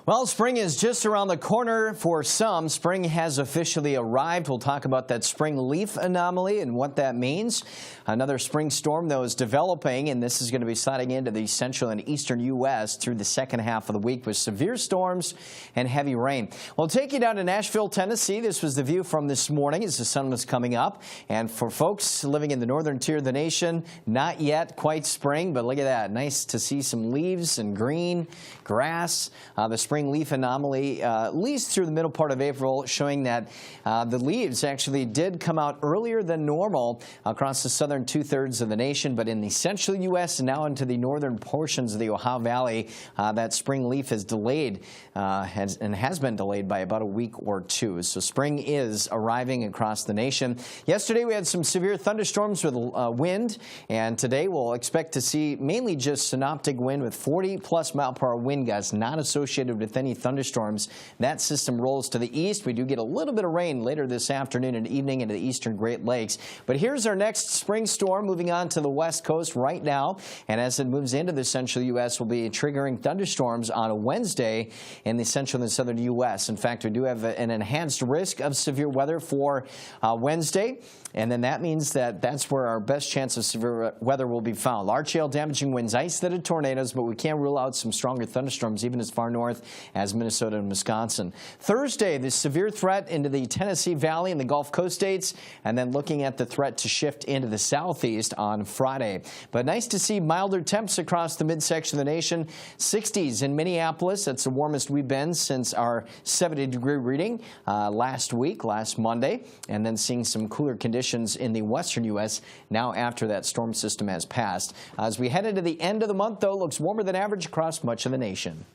Well, spring is just around the corner for some. Spring has officially arrived. We'll talk about that spring leaf anomaly and what that means. Another spring storm, though, is developing, and this is going to be sliding into the central and eastern U.S. through the second half of the week with severe storms and heavy rain. We'll take you down to Nashville, Tennessee. This was the view from this morning as the sun was coming up. And for folks living in the northern tier of the nation, not yet quite spring, but look at that. Nice to see some leaves and green grass. The spring leaf anomaly, at least through the middle part of April, showing that the leaves actually did come out earlier than normal across the southern two-thirds of the nation, but in the central U.S. and now into the northern portions of the Ohio Valley, that spring leaf is delayed and has been delayed by about a week or two. So spring is arriving across the nation. Yesterday we had some severe thunderstorms with wind, and today we'll expect to see mainly just synoptic wind with 40-plus mile-per-hour wind gusts, not associated with any thunderstorms. That system rolls to the east. We do get a little bit of rain later this afternoon and evening into the eastern Great Lakes. But here's our next spring storm moving on to the west coast right now. And as it moves into the central U.S., we'll be triggering thunderstorms on a Wednesday in the central and southern U.S. In fact, we do have an enhanced risk of severe weather for Wednesday. And then that means that that's where our best chance of severe weather will be found. Large hail, damaging winds, isolated tornadoes, but we can't rule out some stronger thunderstorms even as far north as Minnesota and Wisconsin. Thursday, the severe threat into the Tennessee Valley and the Gulf Coast states, and then looking at the threat to shift into the southeast on Friday. But nice to see milder temps across the midsection of the nation. 60s in Minneapolis. That's the warmest we've been since our 70-degree reading last Monday. And then seeing some cooler conditions in the western U.S. now after that storm system has passed. As we head into the end of the month, though, looks warmer than average across much of the nation.